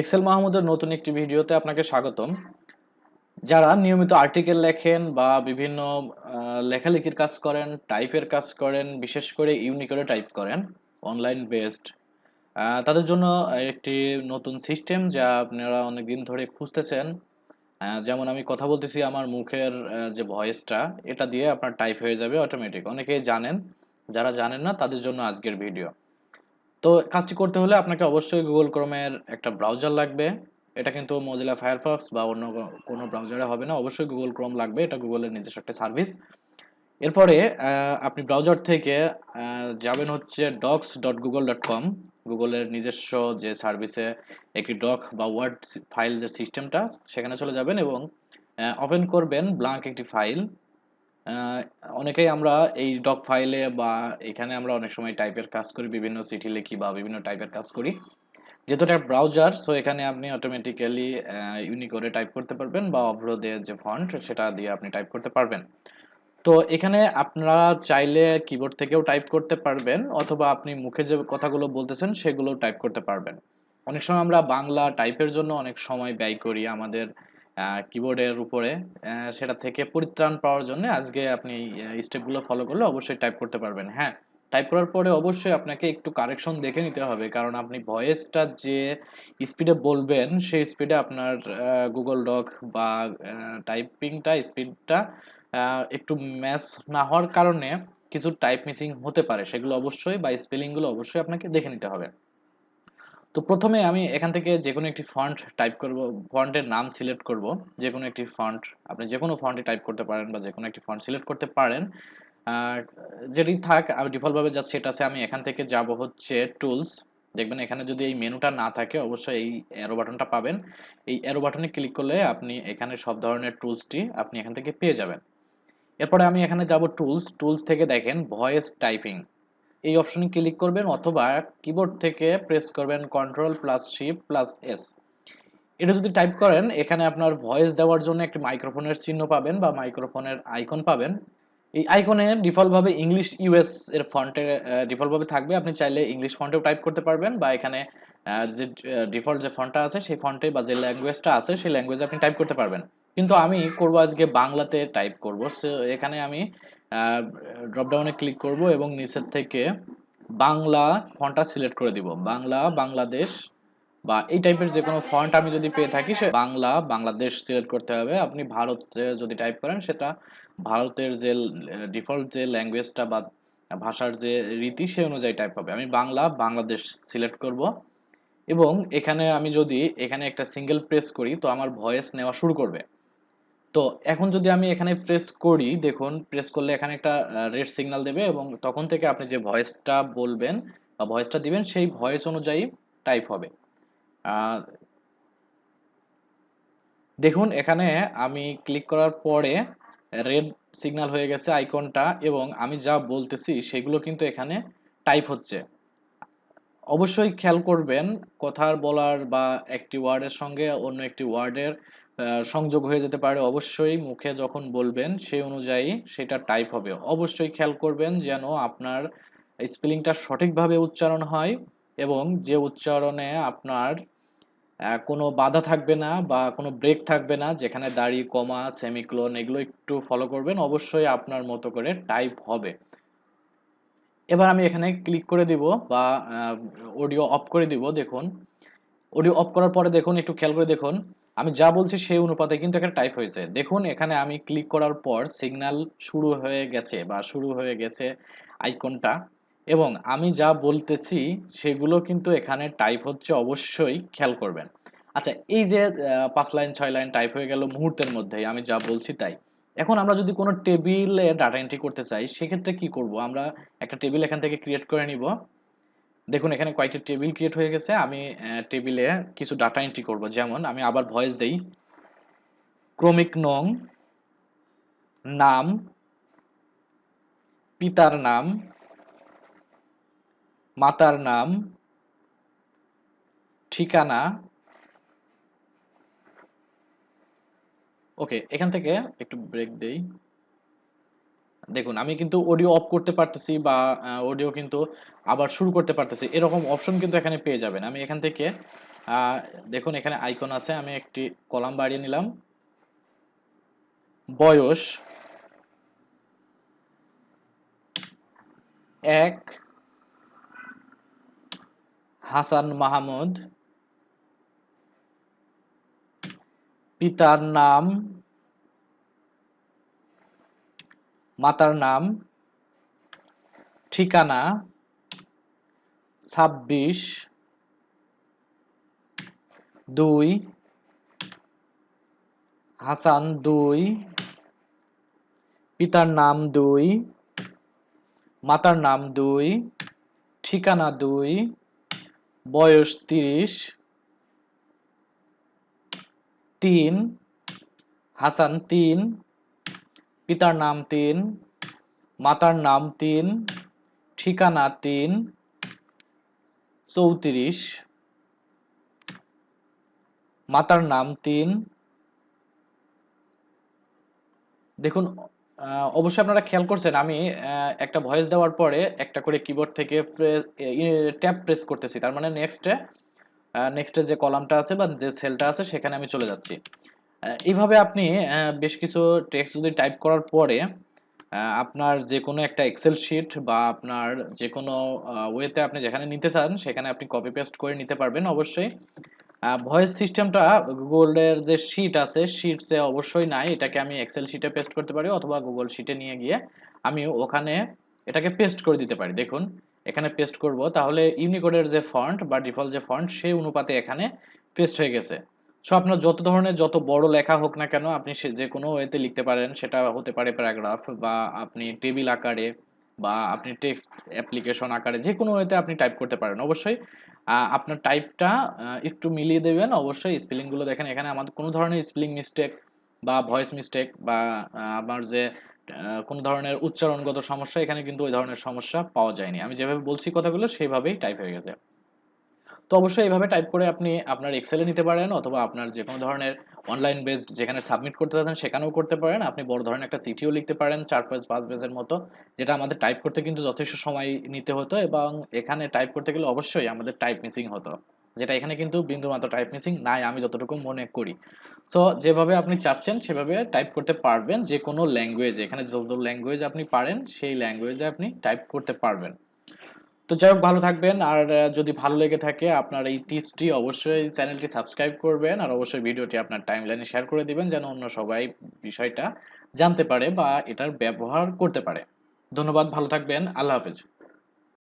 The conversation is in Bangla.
এক্সেল মাহমুদের নতুন একটি ভিডিওতে আপনাকে স্বাগতম। যারা নিয়মিত আর্টিকেল লেখেন বা বিভিন্ন লেখালেখির কাজ করেন, টাইপের কাজ করেন, বিশেষ করে ইউনিকোডে টাইপ করেন, অনলাইন বেসড, তাদের জন্য একটি নতুন সিস্টেম যা আপনারা অনেকদিন ধরে খুঁজতেছেন। যেমন আমি কথা বলতেছি, আমার মুখের যে ভয়েসটা এটা দিয়ে আপনার টাইপ হয়ে যাবে অটোমেটিক। অনেকেই জানেন, যারা জানেন না তাদের জন্য আজকের ভিডিও। তো কাজটি করতে হলে আপনাকে অবশ্যই গুগল ক্রোমের একটা ব্রাউজার লাগবে। এটা কিন্তু মজিলা ফায়ারফক্স বা অন্য কোনো ব্রাউজারে হবে না, অবশ্যই গুগল ক্রোম লাগবে। এটা গুগলের নিজস্ব একটা সার্ভিস। এরপরে আপনি ব্রাউজার থেকে যাবেন হচ্ছে docs.google.com, গুগলের নিজস্ব যে সার্ভিসে একটি ডক বা ওয়ার্ড ফাইল যে সিস্টেমটা, সেখানে চলে যাবেন এবং ওপেন করবেন ব্ল্যাঙ্ক একটি ফাইল। আহ, অনেকেই আমরা এই ডক ফাইলে বা এখানে আমরা অনেক সময় টাইপের কাজ করি, বিভিন্ন চিঠি লিখি বা বিভিন্ন টাইপের কাজ করি। যেহেতু এটা ব্রাউজার, সো এখানে আপনি অটোমেটিক্যালি ইউনিকোডে টাইপ করতে পারবেন বা অবরোধের যে ফন্ট সেটা দিয়ে আপনি টাইপ করতে পারবেন। তো এখানে আপনারা চাইলে কিবোর্ড থেকেও টাইপ করতে পারবেন, অথবা আপনি মুখে যে কথাগুলো বলতেছেন সেগুলো টাইপ করতে পারবেন। অনেক সময় আমরা বাংলা টাইপের জন্য অনেক সময় ব্যয় করি আমাদের কিবোর্ডের উপরে। সেটা থেকে পরিত্রাণ পাওয়ার জন্য আজকে আপনি স্টেপগুলো ফলো করলে অবশ্যই টাইপ করতে পারবেন। হ্যাঁ, টাইপ করার পরে অবশ্যই আপনাকে একটু কারেকশন দেখে নিতে হবে, কারণ আপনি ভয়েসটা যে স্পিডে বলবেন সেই স্পিডে আপনার গুগল ডক বা টাইপিংটা স্পিডটা একটু ম্যাচ না হওয়ার কারণে কিছু টাইপ মিসিং হতে পারে, সেগুলো অবশ্যই বা স্পেলিং গুলো অবশ্যই আপনাকে দেখে নিতে হবে। তো প্রথমে আমি এখান থেকে যে কোনো একটি ফন্ট টাইপ করব, ফন্টের নাম সিলেক্ট করব। যে কোনো একটি ফন্ট, আপনি যে কোনো ফন্টে টাইপ করতে পারেন বা যে কোনো একটি ফন্ট সিলেক্ট করতে পারেন। আর যেটি থাক, আমি ডিফল্ট ভাবে যা সেট আছে, আমি এখান থেকে যাব হচ্ছে টুলস। দেখবেন এখানে যদি এই মেনুটা না থাকে, অবশ্যই এই অ্যারো বাটনটা পাবেন। এই অ্যারো বাটনে ক্লিক করলে আপনি এখানে সব ধরনের টুলসটি আপনি এখান থেকে পেয়ে যাবেন। এরপরে আমি এখানে যাব টুলস, টুলস থেকে দেখেন ভয়েস টাইপিং, এই অপশনে ক্লিক করবেন, অথবা কিবোর্ড থেকে প্রেস করবেন control plus shift plus S. এটা যদি টাইপ করেন, এখানে আপনার ভয়েস দেওয়ার জন্য একটি মাইক্রোফোনের চিহ্ন পাবেন বা মাইক্রোফোনের আইকন পাবেন। এই আইকনে ডিফল্ট ভাবে ইংলিশ ইউএস এর ফন্টে ডিফল্ট ভাবে থাকবে। আপনি চাইলে ইংলিশ ফন্টেও টাইপ করতে পারবেন, বা এখানে যে ডিফল্ট যে ফন্টটা আছে সেই ফন্টে বা যে ল্যাঙ্গুয়েজটা আছে সেই ল্যাঙ্গুয়েজে আপনি টাইপ করতে পারবেন। কিন্তু আমি করব আজকে বাংলাতে টাইপ করব, সো এখানে আমি ড্রপ ডাউনে ক্লিক করব এবং নিচের থেকে বাংলা ফন্টটা সিলেক্ট করে দিব। বাংলা বাংলাদেশ বা এই টাইপের যে কোনো ফন্ট আমি যদি পেয়ে থাকি, সে বাংলা বাংলাদেশ সিলেক্ট করতে হবে। আপনি ভারত যদি টাইপ করেন, সেটা ভারতের যে ডিফল্ট যে ল্যাঙ্গুয়েজটা বা ভাষার যে রীতি সে অনুযায়ী টাইপ হবে। আমি বাংলা বাংলাদেশ সিলেক্ট করব এবং এখানে আমি যদি এখানে একটা সিঙ্গেল প্রেস করি, তো আমার ভয়েস নেওয়া শুরু করবে। তো এখন যদি আমি এখানে প্রেস করি, দেখুন প্রেস করলে এখানে একটা রেড সিগন্যাল দেবে এবং তখন থেকে আপনি যে ভয়েসটা বলবেন বা ভয়েসটা দিবেন সেই ভয়েস অনুযায়ী টাইপ হবে। আহ, দেখুন এখানে আমি ক্লিক করার পরে রেড সিগন্যাল হয়ে গেছে আইকনটা, এবং আমি যা বলতেছি সেগুলো কিন্তু এখানে টাইপ হচ্ছে। অবশ্যই খেয়াল করবেন, কথার বলার বা একটি ওয়ার্ডের সঙ্গে অন্য একটি ওয়ার্ডের সংযোগ হয়ে যেতে পারে। অবশ্যই মুখে যখন বলবেন সেই অনুযায়ী সেটা টাইপ হবে। অবশ্যই খেয়াল করবেন যেন আপনার স্পেলিংটা সঠিকভাবে উচ্চারণ হয় এবং যে উচ্চারণে আপনার কোনো বাধা থাকবে না বা কোনো ব্রেক থাকবে না, যেখানে দাড়ি কমা সেমিক্লোন এগুলো একটু ফলো করবেন, অবশ্যই আপনার মতো করে টাইপ হবে। এবার আমি এখানে ক্লিক করে দিব বা অডিও অফ করে দিব। দেখুন অডিও অফ করার পরে দেখুন, একটু খেয়াল করে দেখুন, আমি যা বলছি সেই অনুপাতে কিন্তু এখানে টাইপ হয়েছে। দেখুন এখানে আমি ক্লিক করার পর সিগন্যাল শুরু হয়ে গেছে বা শুরু হয়ে গেছে আইকনটা, এবং আমি যা বলতেছি সেগুলো কিন্তু এখানে টাইপ হচ্ছে, অবশ্যই খেয়াল করবেন। আচ্ছা, এই যে 5 লাইন 6 লাইন টাইপ হয়ে গেল মুহূর্তের মধ্যেই, আমি যা বলছি তাই। এখন আমরা যদি কোনো টেবিলে ডাটা এন্ট্রি করতে চাই, সেক্ষেত্রে কি করব, আমরা একটা টেবিল এখান থেকে ক্রিয়েট করে নিব। দেখুন এখানে কয়েকটি টেবিল ক্রিয়েট হয়ে গেছে। আমি টেবিলে কিছু ডাটা এন্ট্রি করব। যেমন আমি আবার ভয়েস দেই, ক্রমিক নং, নাম, পিতার নাম, মাতার নাম, ঠিকানা। ওকে, এখান থেকে একটু ব্রেক দেই। দেখুন আমি কিন্তু অডিও অফ করতে পারতেছি বা অডিও কিন্তু আবার শুরু করতে পারতেছি, এরকম অপশন কিন্তু এখানে পেয়ে যাবেন। আমি এখান থেকে দেখুন এখানে আইকন আছে, আমি একটি কলাম বাড়িয়ে নিলাম। বয়স 1 হাসান মাহমুদ। পিতার নাম, মাতার নাম, ঠিকানা 26/2 হাসান 2, পিতার নাম 2, মাতার নাম 2, ঠিকানা 2, বয়স 30, 3 হাসান 3, পিতার নাম 3, মাতার নাম 3, ঠিকানা 3, 34 মাতার নাম 3। দেখুন অবশ্যই আপনারা খেয়াল করছেন আমি একটা ভয়েস দেওয়ার পরে একটা করে কিবোর্ড থেকে ট্যাব প্রেস করতেছি, তার মানে নেক্সটে যে কলামটা আছে বা যে সেলটা আছে সেখানে আমি চলে যাচ্ছি। এইভাবে আপনি বেশ কিছু টেক্সট যদি টাইপ করার পরে আপনার যে কোনো একটা এক্সেল শিট বা আপনার যে কোনো ওয়েতে আপনি যেখানে নিতে চান সেখানে আপনি কপি পেস্ট করে নিতে পারবেন। অবশ্যই ভয়েস সিস্টেমটা গুগলের যে শিট আছে শিটসে অবশ্যই নাই, এটাকে আমি এক্সেল শিটে পেস্ট করতে পারি অথবা গুগল শিটে নিয়ে গিয়ে আমি ওখানে এটাকে পেস্ট করে দিতে পারি। দেখুন এখানে পেস্ট করব, তাহলে ইউনিকোডের যে ফন্ট বা ডিফল্ট যে ফন্ট সেই অনুপাতে এখানে পেস্ট হয়ে গেছে। সো আপনার যত ধরনের যত বড় লেখা হোক না কেন আপনি সে যে কোনো ওয়েতে লিখতে পারেন, সেটা হতে পারে প্যারাগ্রাফ বা আপনি টেবিল আকারে বা আপনি টেক্সট অ্যাপ্লিকেশন আকারে যে কোনো ওয়েতে আপনি টাইপ করতে পারেন। অবশ্যই আপনার টাইপটা একটু মিলিয়ে দেবেন। অবশ্যই স্পেলিং গুলো দেখেন, এখানে আমাদের কোনো ধরনের স্পেলিং মিস্টেক বা ভয়েস মিস্টেক বা আমার যে কোনো ধরনের উচ্চারণগত সমস্যা, এখানে কিন্তু ওই ধরনের সমস্যা পাওয়া যায়নি। আমি যেভাবে বলছি কথাগুলো সেভাবেই টাইপ হয়ে গেছে। তো অবশ্যই এইভাবে টাইপ করে আপনি আপনার এক্সেলে নিতে পারেন অথবা আপনার যে কোনো ধরনের অনলাইন বেসড যেখানে সাবমিট করতে চাচ্ছেন সেখানেও করতে পারেন। আপনি বড় ধরনের একটা চিঠিও লিখতে পারেন ৪ পেজ ৫ পেজের মতো, যেটা আমাদের টাইপ করতে কিন্তু যথেষ্ট সময় নিতে হতো এবং এখানে টাইপ করতে গেলে অবশ্যই আমাদের টাইপ মিসিং হতো, যেটা এখানে কিন্তু বিন্দুমাত্র টাইপ মিসিং নাই আমি যতটুকু মনে করি। সো যেভাবে আপনি চাচ্ছেন সেভাবে টাইপ করতে পারবেন, যে কোনো ল্যাঙ্গুয়েজে, এখানে যত ল্যাঙ্গুয়েজ আপনি পারেন সেই ল্যাঙ্গুয়েজে আপনি টাইপ করতে পারবেন। তো যাই হোক ভালো থাকবেন, আর যদি ভালো লেগে থাকে আপনার এই টিপসটি অবশ্যই চ্যানেলটি সাবস্ক্রাইব করবেন আর অবশ্যই ভিডিওটি আপনার টাইমলাইনে শেয়ার করে দিবেন যেন অন্য সবাই বিষয়টা জানতে পারে বা এটার ব্যবহার করতে পারে। ধন্যবাদ, ভালো থাকবেন, আল্লাহ হাফেজ।